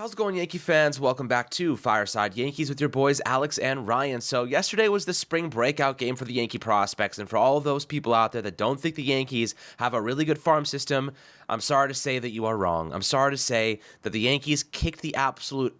How's it going, Yankee fans? Welcome back to Fireside Yankees with your boys Alex and Ryan. So yesterday was the spring breakout game for the Yankee prospects, and for all of those people out there that don't think the Yankees have a really good farm system, I'm sorry to say that you are wrong. I'm sorry to say that the Yankees kicked the absolute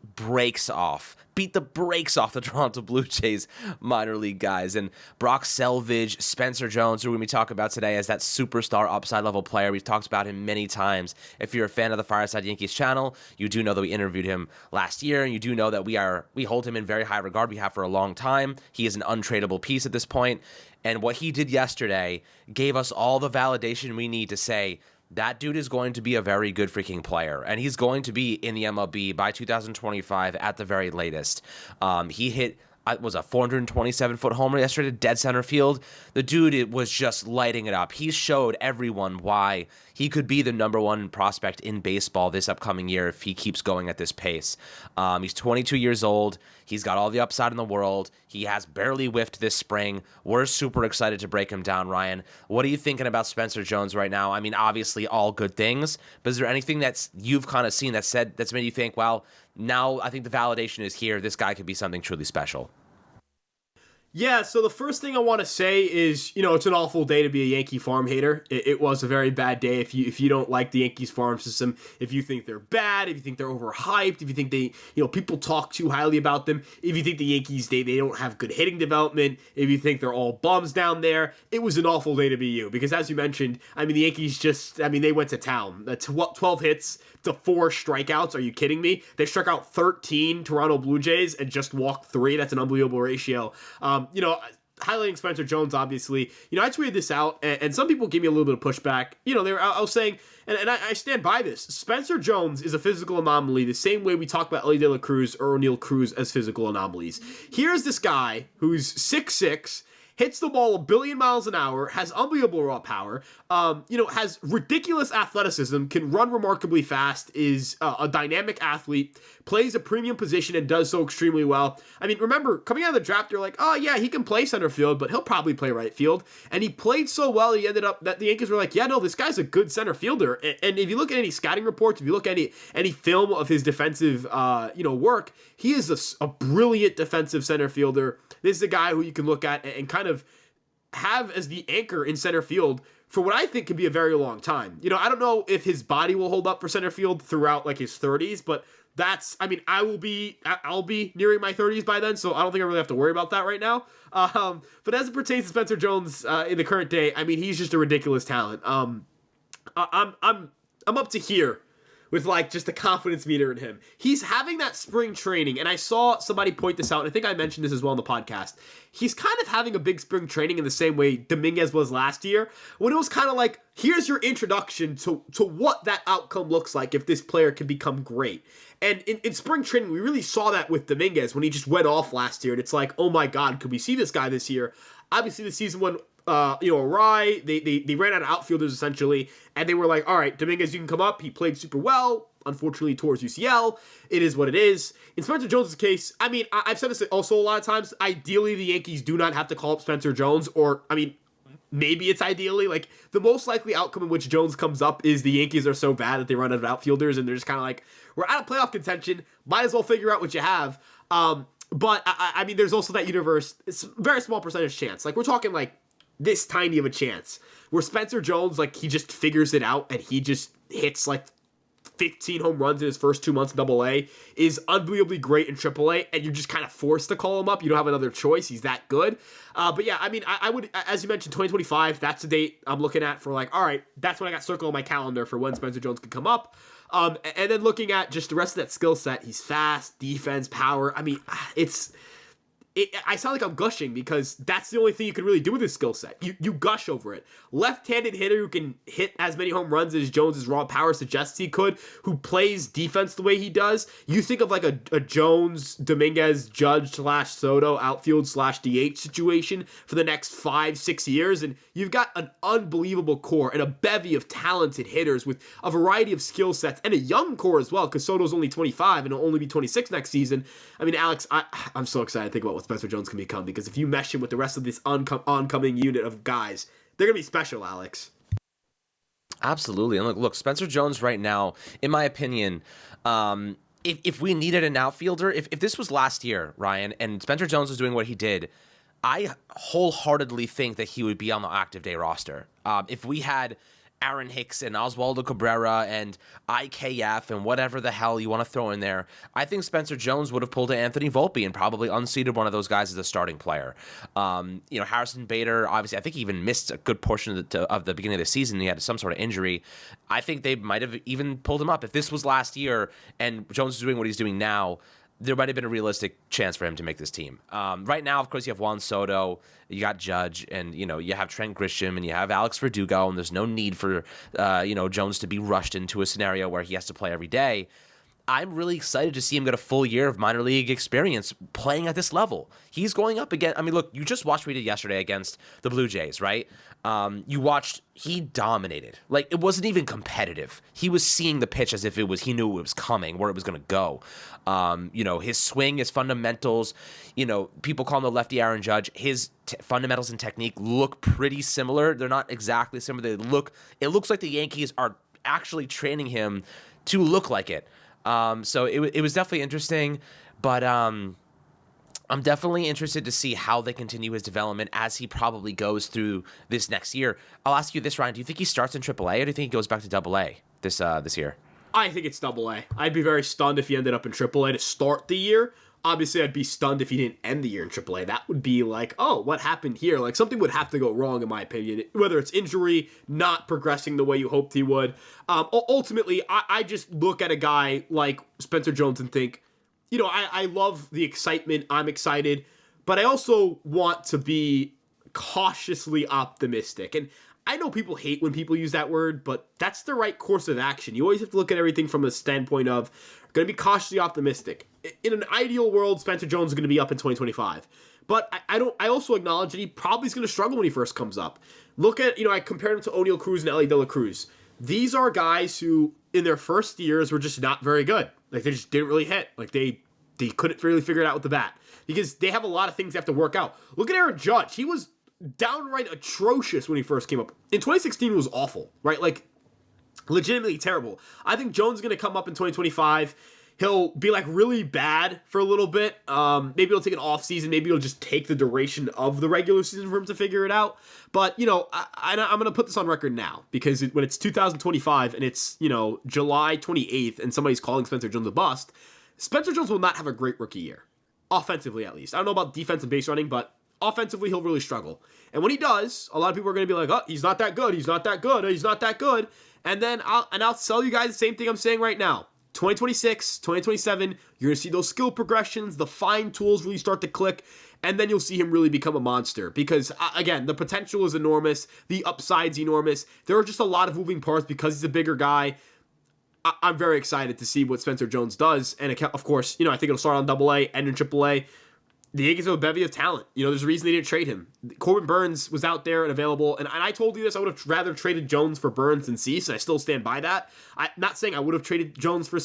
beat the brakes off the Toronto Blue Jays minor league guys. And Brock Selvage, Spencer Jones, who we're going to be talking about today as that superstar upside level player. We've talked about him many times. If you're a fan of the Fireside Yankees channel, you do know that we interviewed him last year, and you do know that we hold him in very high regard. We have for a long time. He is an untradeable piece at this point. And what he did yesterday gave us all the validation we need to say, that dude is going to be a very good freaking player, and he's going to be in the MLB by 2025 at the very latest. He hit a 427-foot homer yesterday to dead center field. The dude was just lighting it up. He showed everyone why he could be the number one prospect in baseball this upcoming year if he keeps going at this pace. He's 22 years old. He's got all the upside in the world. He has barely whiffed this spring. We're super excited to break him down, Ryan. What are you thinking about Spencer Jones right now? I mean, obviously all good things, but is there anything that's you've kind of seen that's made you think, well, now I think the validation is here. This guy could be something truly special. Yeah, so the first thing I want to say is, it's an awful day to be a Yankee farm hater. It was a very bad day if you don't like the Yankees farm system, if you think they're bad, if you think they're overhyped, if you think people talk too highly about them, if you think the Yankees, they don't have good hitting development, if you think they're all bums down there, it was an awful day to be you. Because as you mentioned, the Yankees they went to town. 12 hits to 4 strikeouts. Are you kidding me? They struck out 13 Toronto Blue Jays and just walked 3. That's an unbelievable ratio. Highlighting Spencer Jones, obviously, I tweeted this out, and some people gave me a little bit of pushback. I was saying, and I stand by this, Spencer Jones is a physical anomaly the same way we talk about Ellie De La Cruz or O'Neal Cruz as physical anomalies. Here's this guy who's 6'6", hits the ball 1 billion miles an hour, has unbelievable raw power, has ridiculous athleticism, can run remarkably fast, is a dynamic athlete, plays a premium position and does so extremely well. Remember, coming out of the draft, you're like, oh yeah, he can play center field, but he'll probably play right field. And he played so well, he ended up, that the Yankees were like, yeah, no, this guy's a good center fielder. And if you look at any scouting reports, if you look at any film of his defensive, work, he is a brilliant defensive center fielder. This is a guy who you can look at and kind of have as the anchor in center field for what I think could be a very long time. I don't know if his body will hold up for center field throughout his 30s, but I'll be nearing my 30s by then, so I don't think I really have to worry about that right now. But as it pertains to Spencer Jones in the current day, he's just a ridiculous talent. I'm up to here with just the confidence meter in him. He's having that spring training, and I saw somebody point this out, and I think I mentioned this as well in the podcast. He's kind of having a big spring training in the same way Dominguez was last year, when it was kind of like, here's your introduction to what that outcome looks like if this player can become great. And in spring training, we really saw that with Dominguez when he just went off last year, and it's like, oh my God, could we see this guy this year? Obviously, the season went awry. They ran out of outfielders essentially, and they were like, all right, Dominguez, you can come up. He played super well. Unfortunately, towards UCL. It is what it is. In Spencer Jones' case, I've said this also a lot of times. Ideally, the Yankees do not have to call up Spencer Jones, or maybe it's ideally the most likely outcome in which Jones comes up is the Yankees are so bad that they run out of outfielders, and they're just kind of like, we're out of playoff contention. Might as well figure out what you have. But there's also that universe. It's a very small percentage chance. We're talking this tiny of a chance where Spencer Jones, he just figures it out and he just hits 15 home runs in his first 2 months in Double-A, is unbelievably great in Triple-A, and you're just kind of forced to call him up. You don't have another choice. He's that good. But yeah, I would, as you mentioned, 2025, that's the date I'm looking at for all right, that's when I got circled on my calendar for when Spencer Jones could come up. And then looking at just the rest of that skill set, he's fast, defense, power. I sound like I'm gushing because that's the only thing you can really do with his skill set. You gush over it. Left-handed hitter who can hit as many home runs as Jones' raw power suggests he could, who plays defense the way he does. You think of a Jones, Dominguez, Judge / Soto outfield / DH situation for the next 5-6 years, and you've got an unbelievable core and a bevy of talented hitters with a variety of skill sets and a young core as well, because Soto's only 25 and he'll only be 26 next season. Alex, I'm so excited to think about what Spencer Jones can become, because if you mesh him with the rest of this oncoming unit of guys, they're going to be special, Alex. Absolutely. And look, Spencer Jones right now, in my opinion, if we needed an outfielder, if this was last year, Ryan, and Spencer Jones was doing what he did, I wholeheartedly think that he would be on the active day roster. If we had Aaron Hicks and Oswaldo Cabrera and IKF and whatever the hell you want to throw in there, I think Spencer Jones would have pulled to Anthony Volpe and probably unseated one of those guys as a starting player. Harrison Bader, obviously, I think he even missed a good portion of the beginning of the season. He had some sort of injury. I think they might have even pulled him up. If this was last year and Jones is doing what he's doing now, there might have been a realistic chance for him to make this team. Right now, of course, you have Juan Soto, you got Judge, and you have Trent Grisham, and you have Alex Verdugo, and there's no need for Jones to be rushed into a scenario where he has to play every day. I'm really excited to see him get a full year of minor league experience playing at this level. He's going up again. I mean, look, you just watched what he did yesterday against the Blue Jays, right? You watched, he dominated. Like, it wasn't even competitive. He was seeing the pitch as if he knew it was coming, where it was going to go. His swing, his fundamentals, people call him the lefty Aaron Judge. His fundamentals and technique look pretty similar. They're not exactly similar. It looks like the Yankees are actually training him to look like it. So it was definitely interesting, but I'm definitely interested to see how they continue his development as he probably goes through this next year. I'll ask you this, Ryan. Do you think he starts in AAA, or do you think he goes back to AA this year? I think it's AA. I'd be very stunned if he ended up in AAA to start the year. Obviously, I'd be stunned if he didn't end the year in AAA. That would be like, oh, what happened here? Like, something would have to go wrong, in my opinion. Whether it's injury, not progressing the way you hoped he would. Ultimately, I just look at a guy like Spencer Jones and think, I love the excitement. I'm excited. But I also want to be cautiously optimistic. And I know people hate when people use that word, but that's the right course of action. You always have to look at everything from a standpoint of going to be cautiously optimistic. In an ideal world, Spencer Jones is going to be up in 2025. But I also acknowledge that he probably is going to struggle when he first comes up. Look at, I compared him to O'Neal Cruz and Ellie De La Cruz. These are guys who, in their first years, were just not very good. Like, they just didn't really hit. Like, they couldn't really figure it out with the bat. Because they have a lot of things they have to work out. Look at Aaron Judge. He was downright atrocious when he first came up. In 2016, it was awful, right? Like, legitimately terrible. I think Jones is going to come up in 2025. He'll be like really bad for a little bit. Maybe he'll take an off season. Maybe he'll just take the duration of the regular season for him to figure it out. But, I'm going to put this on record now, because when it's 2025 and it's, July 28th and somebody's calling Spencer Jones a bust, Spencer Jones will not have a great rookie year. Offensively, at least. I don't know about defense and base running, but offensively, he'll really struggle. And when he does, a lot of people are going to be like, oh, he's not that good. He's not that good. He's not that good. And then I'll tell you guys the same thing I'm saying right now. 2026, 2027, you're going to see those skill progressions, the fine tools really start to click, and then you'll see him really become a monster. Because, again, the potential is enormous. The upside's enormous. There are just a lot of moving parts because he's a bigger guy. I'm very excited to see what Spencer Jones does. And, of course, I think it'll start on AA, end in AAA. The Yankees have a bevy of talent. There's a reason they didn't trade him. Corbin Burnes was out there and available. And I told you this, I would have rather traded Jones for Burnes than Cease. I still stand by that. I'm not saying I would have traded Jones for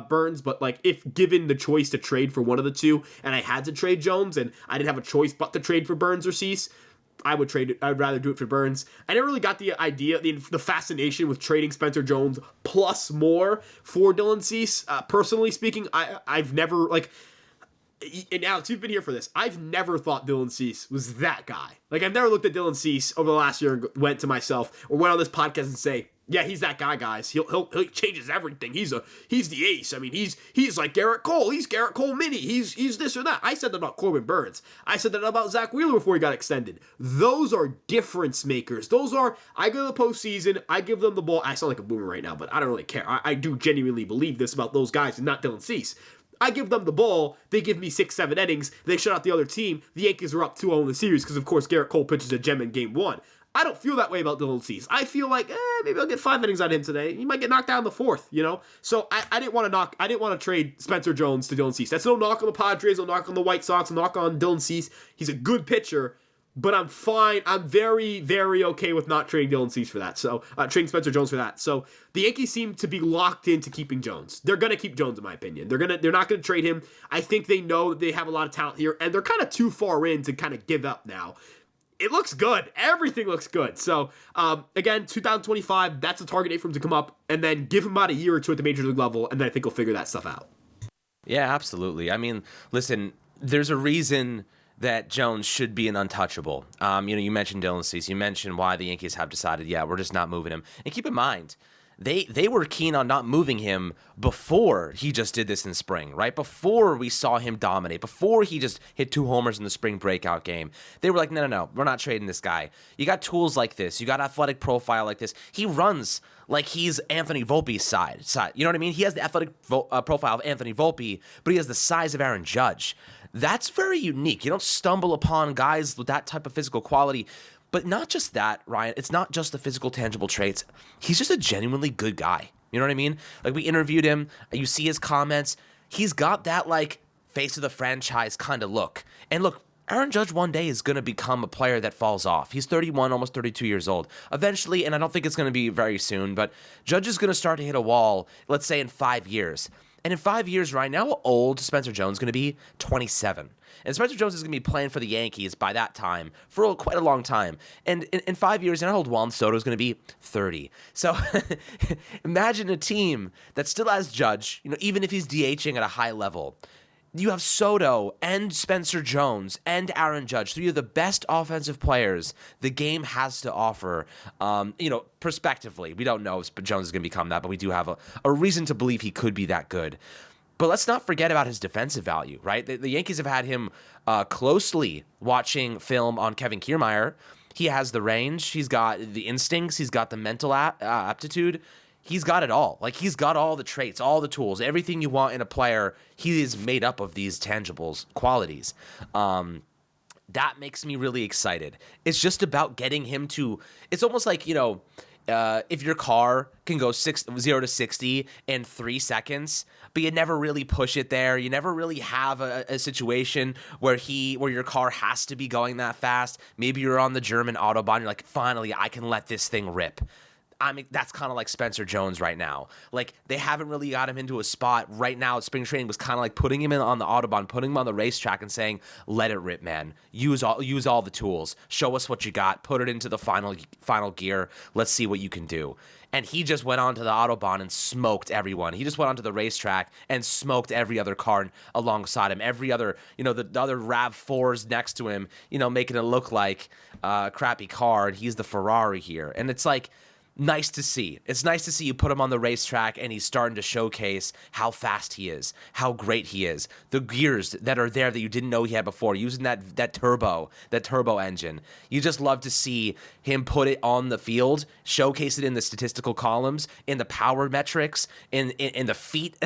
Burnes, but like if given the choice to trade for one of the two, and I had to trade Jones, and I didn't have a choice but to trade for Burnes or Cease, I would trade it. I'd rather do it for Burnes. I never really got the idea, the fascination with trading Spencer Jones plus more for Dylan Cease. Personally speaking, I've never, like, and Alex, you've been here for this. I've never thought Dylan Cease was that guy. Like, I've never looked at Dylan Cease over the last year and went to myself or went on this podcast and say, yeah, he's that guy, guys. He changes everything. He's the ace. I mean, he's like Garrett Cole. He's Garrett Cole mini. He's this or that. I said that about Corbin Burnes. I said that about Zach Wheeler before he got extended. Those are difference makers. I go to the postseason. I give them the ball. I sound like a boomer right now, but I don't really care. I do genuinely believe this about those guys and not Dylan Cease. I give them the ball, they give me 6-7 innings, they shut out the other team, the Yankees are up 2-0 in the series because, of course, Garrett Cole pitches a gem in Game 1. I don't feel that way about Dylan Cease. I feel like, maybe I'll get 5 innings out of him today. He might get knocked down in the 4th, So I didn't want to trade Spencer Jones to Dylan Cease. That's no knock on the Padres, no knock on the White Sox, no knock on Dylan Cease. He's a good pitcher, but I'm fine. I'm very, very okay with not trading Dylan Cease for that. So, trading Spencer Jones for that. So, the Yankees seem to be locked into keeping Jones. They're going to keep Jones, in my opinion. They're not going to trade him. I think they know that they have a lot of talent here, and they're kind of too far in to kind of give up now. It looks good. Everything looks good. So, again, 2025, that's the target date for him to come up, and then give him about a year or two at the major league level, and then I think he'll figure that stuff out. Yeah, absolutely. I mean, listen, there's a reason that Jones should be an untouchable. You mentioned Dylan Cease. You mentioned why the Yankees have decided, yeah, we're just not moving him. And keep in mind, they were keen on not moving him before he just did this in spring, right? Before we saw him dominate, before he just hit 2 homers in the spring breakout game. They were like, no, we're not trading this guy. You got tools like this. You got athletic profile like this. He runs like he's Anthony Volpe's side. You know what I mean? He has the athletic profile of Anthony Volpe, but he has the size of Aaron Judge. That's very unique. You don't stumble upon guys with that type of physical quality. But not just that, Ryan. It's not just the physical, tangible traits. He's just a genuinely good guy. You know what I mean? Like, we interviewed him. You see his comments. He's got that, like, face of the franchise kind of look. And look, Aaron Judge one day is going to become a player that falls off. He's 31, almost 32 years old. Eventually, and I don't think it's going to be very soon, but Judge is going to start to hit a wall, let's say in 5 years. And in 5 years, right now, how old Spencer Jones is going to be? 27. And Spencer Jones is going to be playing for the Yankees by that time for quite a long time. And in 5 years, you know how old Juan Soto is going to be? 30. So imagine a team that still has Judge, even if he's DHing at a high level. You have Soto and Spencer Jones and Aaron Judge, three of the best offensive players the game has to offer. Prospectively, we don't know if Jones is going to become that, but we do have a reason to believe he could be that good. But let's not forget about his defensive value, right? The Yankees have had him closely watching film on Kevin Kiermaier. He has the range. He's got the instincts. He's got the mental aptitude. He's got it all. Like, he's got all the traits, all the tools, everything you want in a player. He is made up of these tangibles qualities. That makes me really excited. It's just about getting him to. It's almost like, if your car can go 0 to 60 in 3 seconds, but you never really push it there. You never really have a situation where your car has to be going that fast. Maybe you're on the German Autobahn. You're like, finally, I can let this thing rip. I mean, that's kind of like Spencer Jones right now. Like, they haven't really got him into a spot right now. Spring training was kind of like putting him in on the Autobahn, putting him on the racetrack and saying, let it rip, man. Use all the tools. Show us what you got. Put it into the final gear. Let's see what you can do. And he just went onto the Autobahn and smoked everyone. He just went onto the racetrack and smoked every other car alongside him. Every other, the other RAV4s next to him, making it look like a crappy car. And he's the Ferrari here. And it's like, nice to see. It's nice to see you put him on the racetrack and he's starting to showcase how fast he is, how great he is, the gears that are there that you didn't know he had before, using that turbo engine. You just love to see him put it on the field, showcase it in the statistical columns, in the power metrics, in the feet,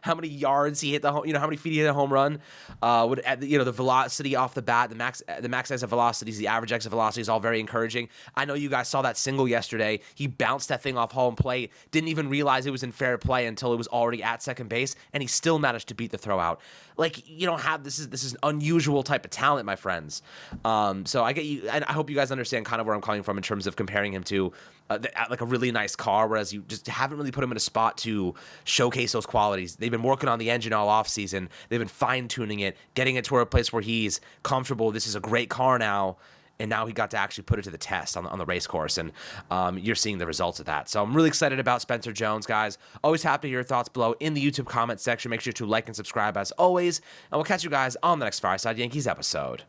how many yards he hit how many feet he hit a home run, the velocity off the bat, the max exit velocities, the average exit velocity is all very encouraging. I know you guys saw that single yesterday. He bounced that thing off home plate, didn't even realize it was in fair play until it was already at second base, and he still managed to beat the throw out. Like, you don't have this is an unusual type of talent, my friends. So I get you, and I hope you guys understand kind of where I'm coming from in terms of comparing him to like a really nice car, whereas you just haven't really put him in a spot to showcase those qualities. They've been working on the engine all off season. They've been fine tuning it, getting it to a place where he's comfortable. This is a great car now. And now he got to actually put it to the test on the race course, and you're seeing the results of that. So I'm really excited about Spencer Jones, guys. Always happy to hear your thoughts below in the YouTube comment section. Make sure to like and subscribe as always, and we'll catch you guys on the next Fireside Yankees episode.